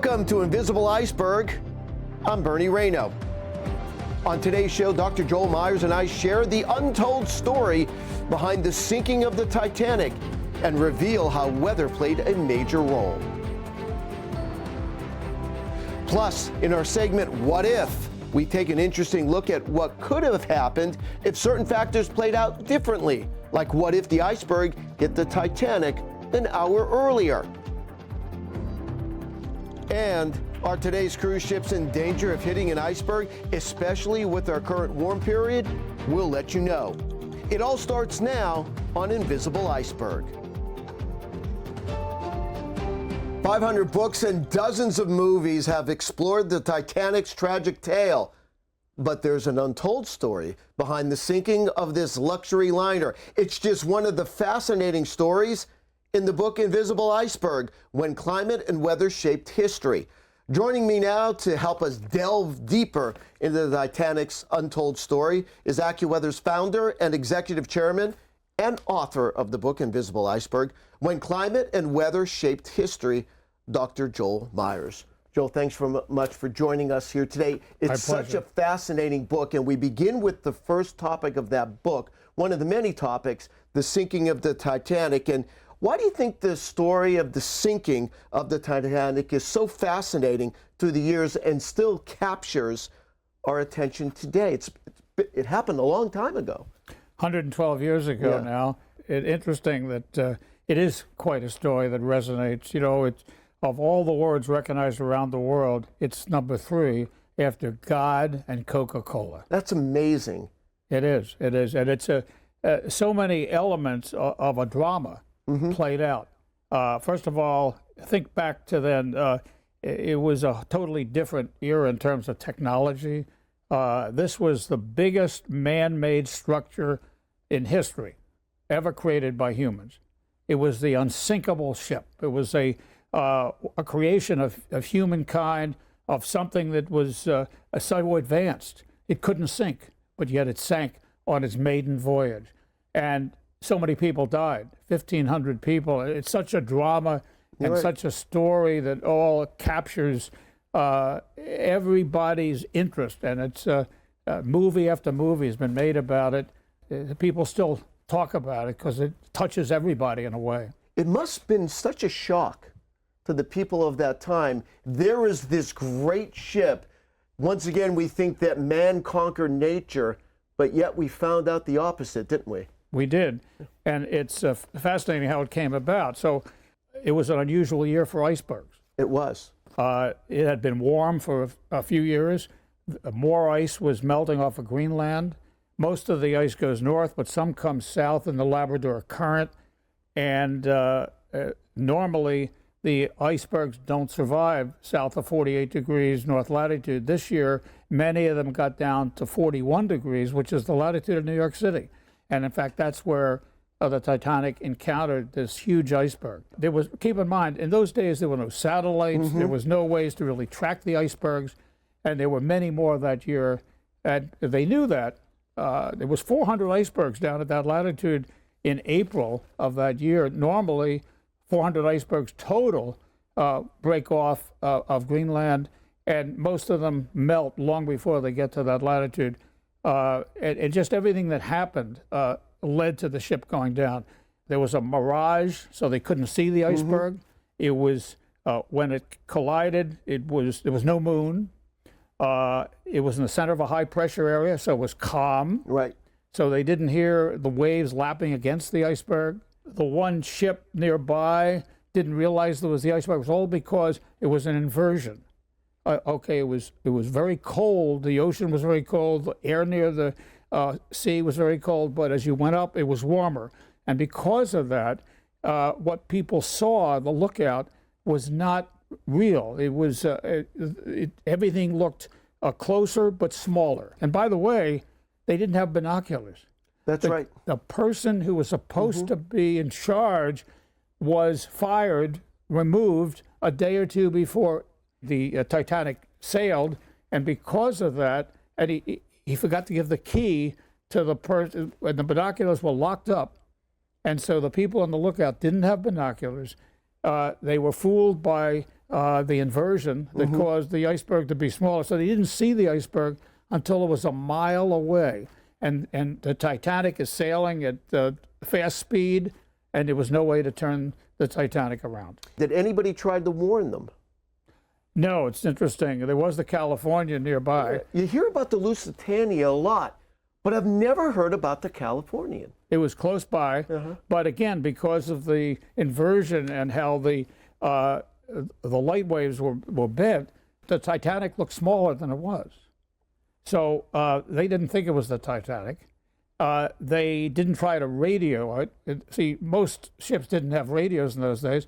Welcome to Invisible Iceberg. I'm Bernie Rayno. On today's show, Dr. Joel Myers and I share the untold story behind the sinking of the Titanic and reveal how weather played a major role. Plus, in our segment, What If?, we take an interesting look at what could have happened if certain factors played out differently, like what if the iceberg hit the Titanic an hour earlier? And are today's cruise ships in danger of hitting an iceberg, especially with our current warm period? We'll let you know. It all starts now on Invisible Iceberg. 500 books and dozens of movies have explored the Titanic's tragic tale. But there's an untold story behind the sinking of this luxury liner. It's just one of the fascinating stories in the book Invisible Iceberg, When Climate and Weather Shaped History. Joining me now to help us delve deeper into the Titanic's untold story is AccuWeather's founder and executive chairman and author of the book Invisible Iceberg, When Climate and Weather Shaped History, Dr. Joel Myers. Joel, thanks very much for joining us here today. It's such a fascinating book, and we begin with the first topic of that book, one of the many topics, the sinking of the Titanic. And why do you think the story of the sinking of the Titanic is so fascinating through the years and still captures our attention today? It happened a long time ago. 112 years ago now. It's interesting that it is quite a story that resonates. You know, it's, of all the words recognized around the world, it's number 3 after God and Coca-Cola. That's amazing. It is. And it's so many elements of a drama played out. First of all, think back to then. It was a totally different era in terms of technology. This was the biggest man-made structure in history ever created by humans. It was the unsinkable ship. It was a creation of humankind, of something that was so advanced. It couldn't sink, but yet it sank on its maiden voyage. And so many people died, 1,500 people. It's such a drama and such a story that all captures everybody's interest. And it's movie after movie has been made about it. People still talk about it because it touches everybody in a way. It must have been such a shock to the people of that time. There is this great ship. Once again, we think that man conquered nature, but yet we found out the opposite, didn't we? We did, and it's fascinating how it came about. So it was an unusual year for icebergs. It was. It had been warm for a few years. More ice was melting off of Greenland. Most of the ice goes north, but some comes south in the Labrador Current. And normally, the icebergs don't survive south of 48 degrees north latitude. This year, many of them got down to 41 degrees, which is the latitude of New York City. And in fact, that's where the Titanic encountered this huge iceberg. There was, keep in mind, in those days, there were no satellites. There was no ways to really track the icebergs. And there were many more that year. And they knew that. There was 400 icebergs down at that latitude in April of that year. Normally, 400 icebergs total break off of Greenland, and most of them melt long before they get to that latitude. And just everything that happened led to the ship going down. There was a mirage, so they couldn't see the iceberg. It was, when it collided, there was no moon. It was in the center of a high pressure area, so it was calm. Right. So they didn't hear the waves lapping against the iceberg. The one ship nearby didn't realize there was the iceberg. It was all because it was an inversion. It was very cold. The ocean was very cold. The air near the sea was very cold. But as you went up, it was warmer. And because of that, what people saw, the lookout, was not real. It was everything looked closer but smaller. And by the way, they didn't have binoculars. That's right. The person who was supposed to be in charge was fired, removed a day or two before the Titanic sailed, and because of that, and he forgot to give the key to the person, and the binoculars were locked up, and so the people on the lookout didn't have binoculars. They were fooled by the inversion that caused the iceberg to be smaller. So they didn't see the iceberg until it was a mile away. And the Titanic is sailing at fast speed, and there was no way to turn the Titanic around. Did anybody try to warn them? No, it's interesting. There was the California nearby. You hear about the Lusitania a lot, but I've never heard about the Californian. It was close by, but again, because of the inversion and how the light waves were bent, the Titanic looked smaller than it was. So they didn't think it was the Titanic. They didn't try to radio it. See, most ships didn't have radios in those days.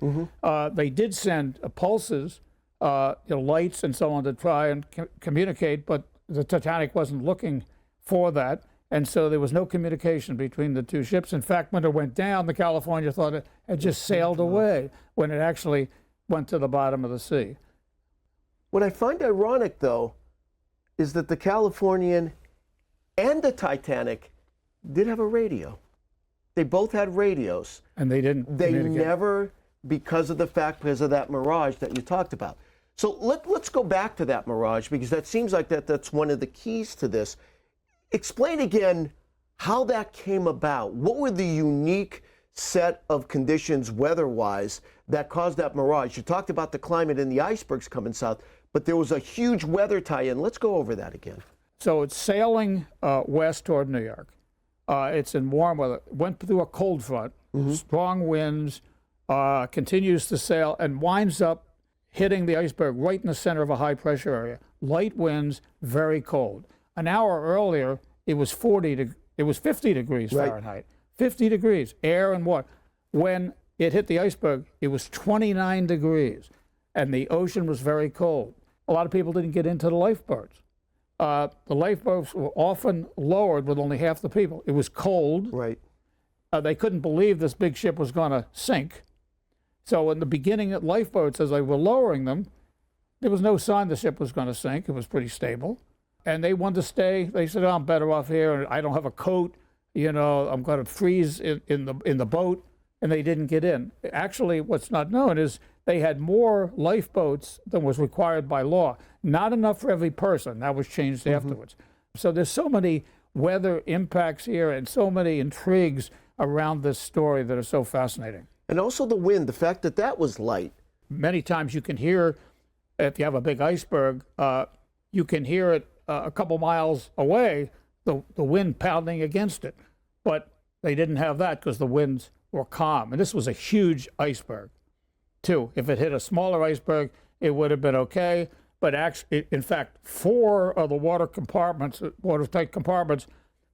They did send pulses, lights and so on to try and communicate, but the Titanic wasn't looking for that. And so there was no communication between the two ships. In fact, when it went down, the California thought it had just sailed away when it actually went to the bottom of the sea. What I find ironic, though, is that the Californian and the Titanic did have a radio. They both had radios. And they didn't They communicate. never, because of that Mirage that you talked about. So let's go back to that Mirage, because that seems like that's one of the keys to this. Explain again how that came about. What were the unique set of conditions weather-wise that caused that Mirage? You talked about the climate and the icebergs coming south, but there was a huge weather tie-in. Let's go over that again. So it's sailing west toward New York. It's in warm weather. Went through a cold front, strong winds, continues to sail, and winds up hitting the iceberg right in the center of a high-pressure area. Light winds, very cold. An hour earlier, it was 50 degrees Fahrenheit. 50 degrees, air and water. When it hit the iceberg, it was 29 degrees, and the ocean was very cold. A lot of people didn't get into the lifeboats. The lifeboats were often lowered with only half the people. It was cold. Right. They couldn't believe this big ship was going to sink. So in the beginning, at lifeboats, as they were lowering them, there was no sign the ship was going to sink. It was pretty stable. And they wanted to stay. They said, I'm better off here. I don't have a coat. I'm going to freeze in the boat. And they didn't get in. Actually, what's not known is they had more lifeboats than was required by law. Not enough for every person. That was changed afterwards. So there's so many weather impacts here and so many intrigues around this story that are so fascinating. And also the wind, the fact that that was light. Many times you can hear, if you have a big iceberg, you can hear it a couple miles away, the wind pounding against it. But they didn't have that because the winds were calm. And this was a huge iceberg, too. If it hit a smaller iceberg, it would have been okay. But actually, in fact, 4 of the watertight compartments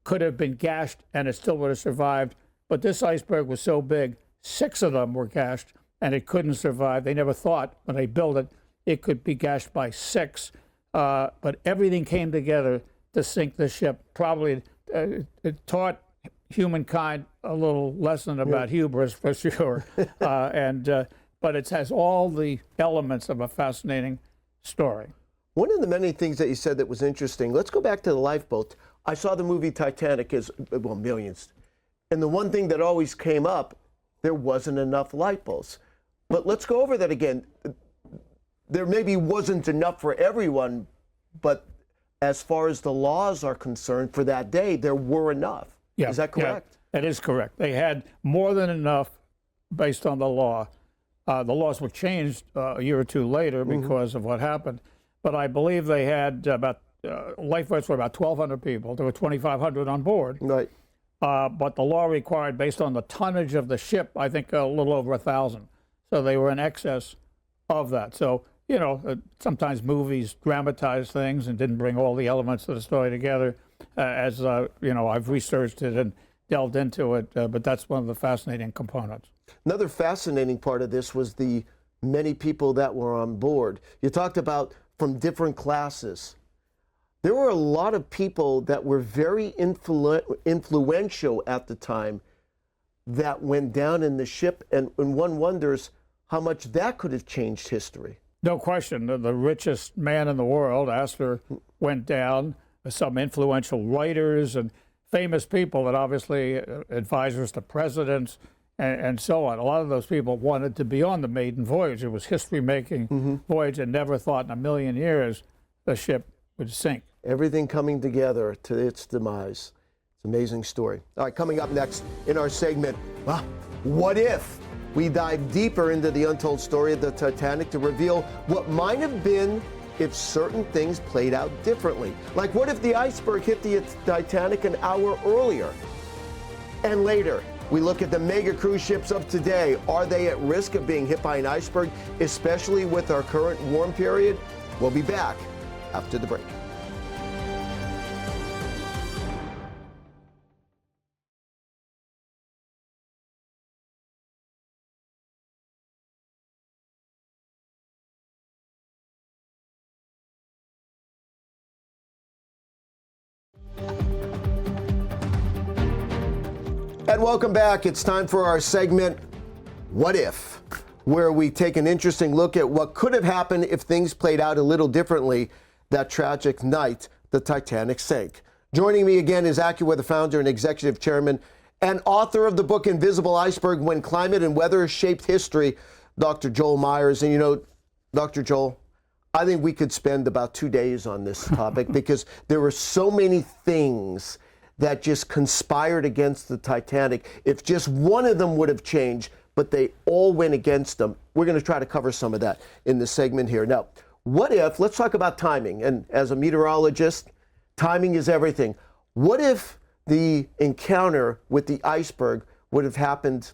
could have been gashed and it still would have survived. But this iceberg was so big, 6 of them were gashed and it couldn't survive. They never thought when they built it, it could be gashed by 6. But everything came together to sink the ship. Probably it taught humankind a little lesson about hubris, for sure. But it has all the elements of a fascinating story. One of the many things that you said that was interesting, let's go back to the lifeboat. I saw the movie Titanic, millions. And the one thing that always came up, there wasn't enough lifeboats. But let's go over that again. There maybe wasn't enough for everyone, but as far as the laws are concerned for that day, there were enough. Yeah, is that correct? Yeah, that is correct. They had more than enough based on the law. The laws were changed a year or two later because of what happened. But I believe they had lifeboats were about 1,200 people. There were 2,500 on board. Right. But the law required, based on the tonnage of the ship, I think a little over 1,000. So they were in excess of that. So, sometimes movies dramatize things and didn't bring all the elements of the story together. As I've researched it and delved into it, but that's one of the fascinating components. Another fascinating part of this was the many people that were on board. You talked about from different classes. There were a lot of people that were very influential at the time that went down in the ship, and one wonders how much that could have changed history. No question. The richest man in the world, Astor, went down. Some influential writers and famous people that obviously advisors to presidents and so on. A lot of those people wanted to be on the maiden voyage. It was history-making voyage, and never thought in a million years the ship would sink. Everything coming together to its demise. It's an amazing story. All right, coming up next in our segment, well, what if? We dive deeper into the untold story of the Titanic to reveal what might have been if certain things played out differently. Like, what if the iceberg hit the Titanic an hour earlier? And later, we look at the mega cruise ships of today. Are they at risk of being hit by an iceberg, especially with our current warm period? We'll be back after the break. And welcome back. It's time for our segment, What If?, where we take an interesting look at what could have happened if things played out a little differently that tragic night the Titanic sank. Joining me again is AccuWeather founder and executive chairman and author of the book Invisible Iceberg, When Climate and Weather Shaped History, Dr. Joel Myers. And you know, Dr. Joel, I think we could spend about 2 days on this topic because there were so many things that just conspired against the Titanic. If just one of them would have changed, but they all went against them. We're going to try to cover some of that in this segment here. Now, what if, let's talk about timing. And as a meteorologist, timing is everything. What if the encounter with the iceberg would have happened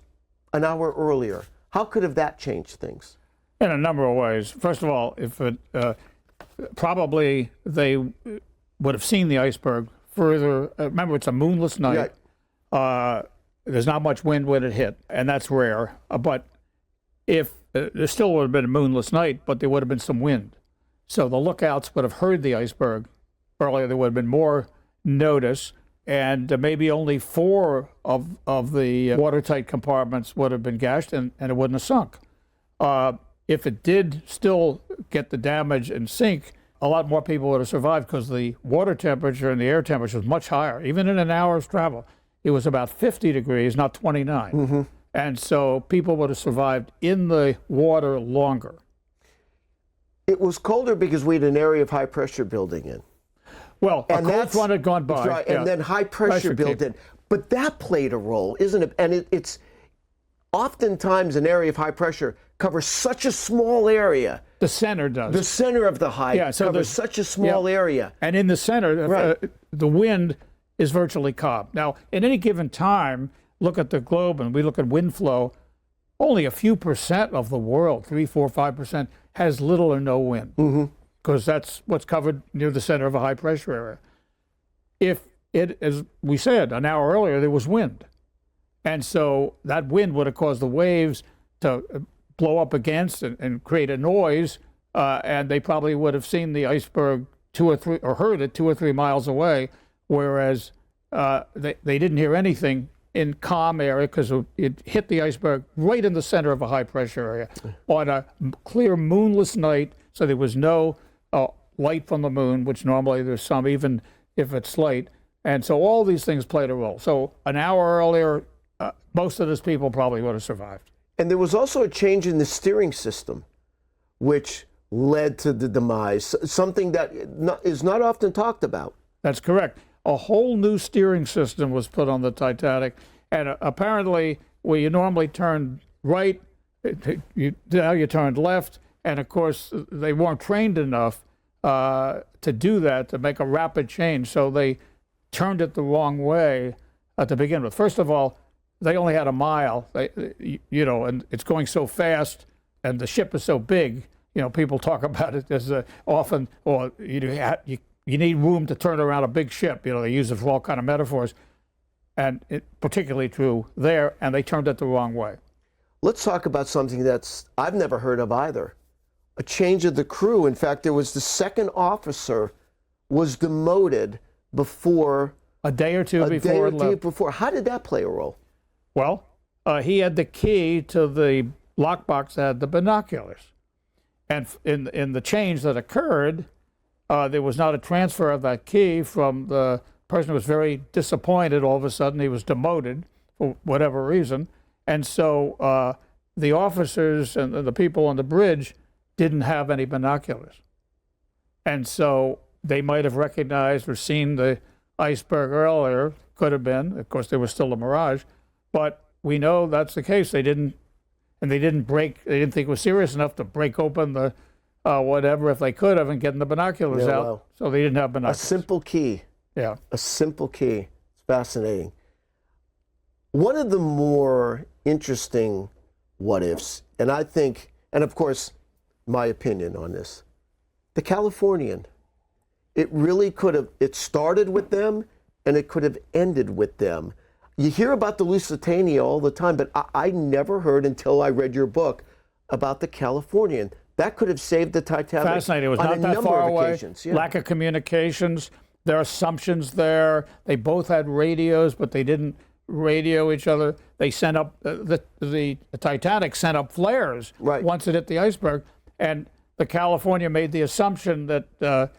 an hour earlier? How could have that changed things? In a number of ways. First of all, if it probably they would have seen the iceberg further. Remember, it's a moonless night. Right. There's not much wind when it hit, and that's rare. But if there still would have been a moonless night, but there would have been some wind. So the lookouts would have heard the iceberg earlier. There would have been more notice, and maybe only 4 of the watertight compartments would have been gashed, and it wouldn't have sunk. If it did still get the damage and sink, a lot more people would have survived because the water temperature and the air temperature was much higher. Even in an hour's travel, it was about 50 degrees, not 29. And so people would have survived in the water longer. It was colder because we had an area of high pressure building in. Well, a cold front had gone by. Right, and then high pressure built in. But that played a role, isn't it? And it's oftentimes an area of high pressure covers such a small area. The center does. The center of the high covers such a small area. And in the center, the wind is virtually calm. Now, at any given time, look at the globe and we look at wind flow, only a few percent of the world, 3, 4, 5%, has little or no wind. Because that's what's covered near the center of a high pressure area. If it, as we said, an hour earlier, there was wind. And so that wind would have caused the waves to blow up against and create a noise, and they probably would have seen the iceberg 2 or 3, or heard it 2 or 3 miles away, whereas they didn't hear anything in calm area because it hit the iceberg right in the center of a high pressure area on a clear moonless night, so there was no light from the moon, which normally there's some, even if it's light. And so all these things played a role. So an hour earlier, most of those people probably would have survived. And there was also a change in the steering system, which led to the demise, something that is not often talked about. That's correct. A whole new steering system was put on the Titanic, and apparently where you normally turn right, now you turned left, and of course they weren't trained enough to do that, to make a rapid change, so they turned it the wrong way to begin with. First of all, they only had a mile, and it's going so fast, and the ship is so big. People talk about it as often, or you need room to turn around a big ship. They use it for all kind of metaphors, and it's particularly true there. And they turned it the wrong way. Let's talk about something that's I've never heard of either: a change of the crew. In fact, there was the second officer was demoted before a day or two before. How did that play a role? Well, he had the key to the lockbox that had the binoculars. And in the change that occurred, there was not a transfer of that key from the person who was very disappointed. All of a sudden, he was demoted for whatever reason. And so the officers and the people on the bridge didn't have any binoculars. And so they might have recognized or seen the iceberg earlier, could have been. Of course, there was still a Mirage, but we know that's the case. They didn't think it was serious enough to break open the whatever if they could have and getting the binoculars out. Wow. So they didn't have binoculars. A simple key. Yeah. A simple key. It's fascinating. One of the more interesting what ifs, and I think, and of course, my opinion on this, the Californian. It really could have, it started with them and it could have ended with them. You hear about the Lusitania all the time, but I never heard until I read your book about the Californian. That could have saved the Titanic. Fascinating. It was not that far away. Yeah. Lack of communications. There are assumptions there. They both had radios, but they didn't radio each other. They sent up, the Titanic sent up flares once it hit the iceberg. And the California made the assumption that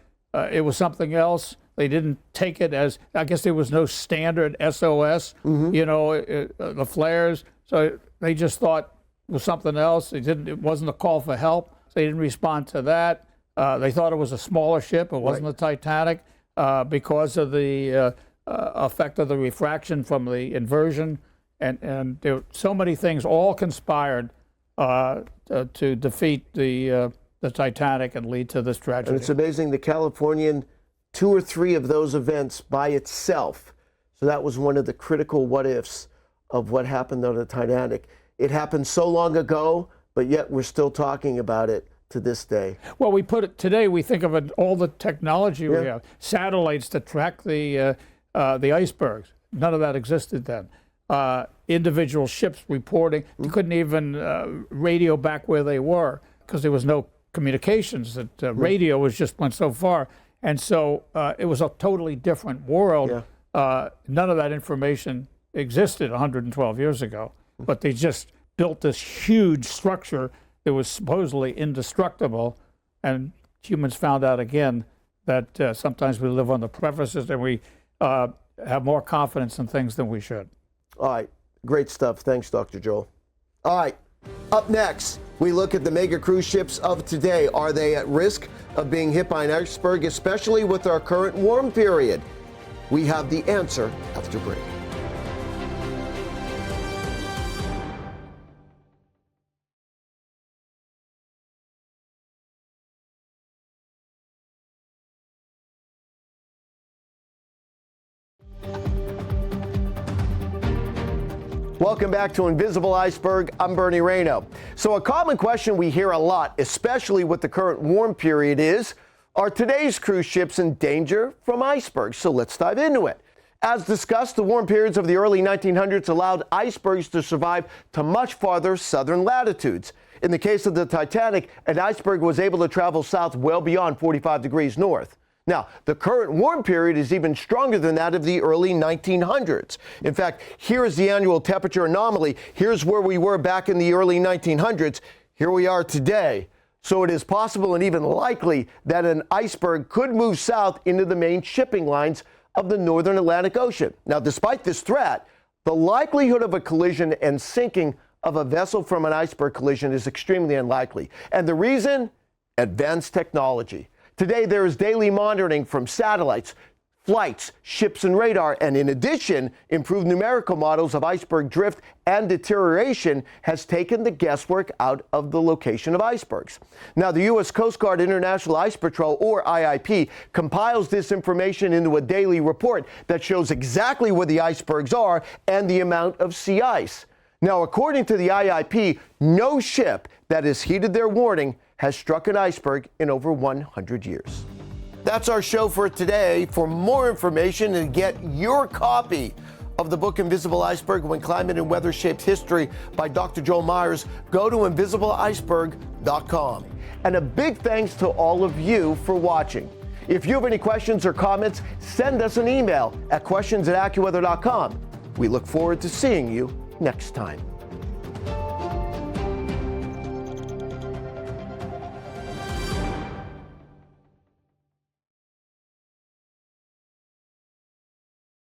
it was something else. They didn't take it as, I guess there was no standard SOS, the flares. So they just thought it was something else. It wasn't a call for help. So they didn't respond to that. They thought it was a smaller ship. It wasn't the Titanic because of the effect of the refraction from the inversion. And there were so many things all conspired to defeat the Titanic and lead to this tragedy. And it's amazing, the Californian, 2 or 3 of those events by itself. So that was one of the critical what ifs of what happened on the Titanic. It happened so long ago, but yet we're still talking about it to this day. Well, we put it today, we think of it, all the technology we have, satellites to track the icebergs. None of that existed then. Individual ships reporting. You couldn't even radio back where they were because there was no communications. That radio went so far. And so it was a totally different world. Yeah. None of that information existed 112 years ago, but they just built this huge structure that was supposedly indestructible. And humans found out again that sometimes we live on the precipices and we have more confidence in things than we should. All right. Great stuff. Thanks, Dr. Joel. All right. Up next, we look at the mega cruise ships of today. Are they at risk of being hit by an iceberg, especially with our current warm period? We have the answer after break. Welcome back to Invisible Iceberg. I'm Bernie Rayno. So a common question we hear a lot, especially with the current warm period, is, are today's cruise ships in danger from icebergs? So let's dive into it. As discussed, the warm periods of the early 1900s allowed icebergs to survive to much farther southern latitudes. In the case of the Titanic, an iceberg was able to travel south well beyond 45 degrees north. Now, the current warm period is even stronger than that of the early 1900s. In fact, here is the annual temperature anomaly. Here's where we were back in the early 1900s. Here we are today. So it is possible and even likely that an iceberg could move south into the main shipping lines of the northern Atlantic Ocean. Now, despite this threat, the likelihood of a collision and sinking of a vessel from an iceberg collision is extremely unlikely. And the reason? Advanced technology. Today, there is daily monitoring from satellites, flights, ships, and radar. And in addition, improved numerical models of iceberg drift and deterioration has taken the guesswork out of the location of icebergs. Now, the U.S. Coast Guard International Ice Patrol, or IIP, compiles this information into a daily report that shows exactly where the icebergs are and the amount of sea ice. Now, according to the IIP, no ship that has heeded their warning has struck an iceberg in over 100 years. That's our show for today. For more information and get your copy of the book Invisible Iceberg, When Climate and Weather Shaped History by Dr. Joel Myers, go to InvisibleIceberg.com. And a big thanks to all of you for watching. If you have any questions or comments, send us an email at questions@AccuWeather.com. We look forward to seeing you next time.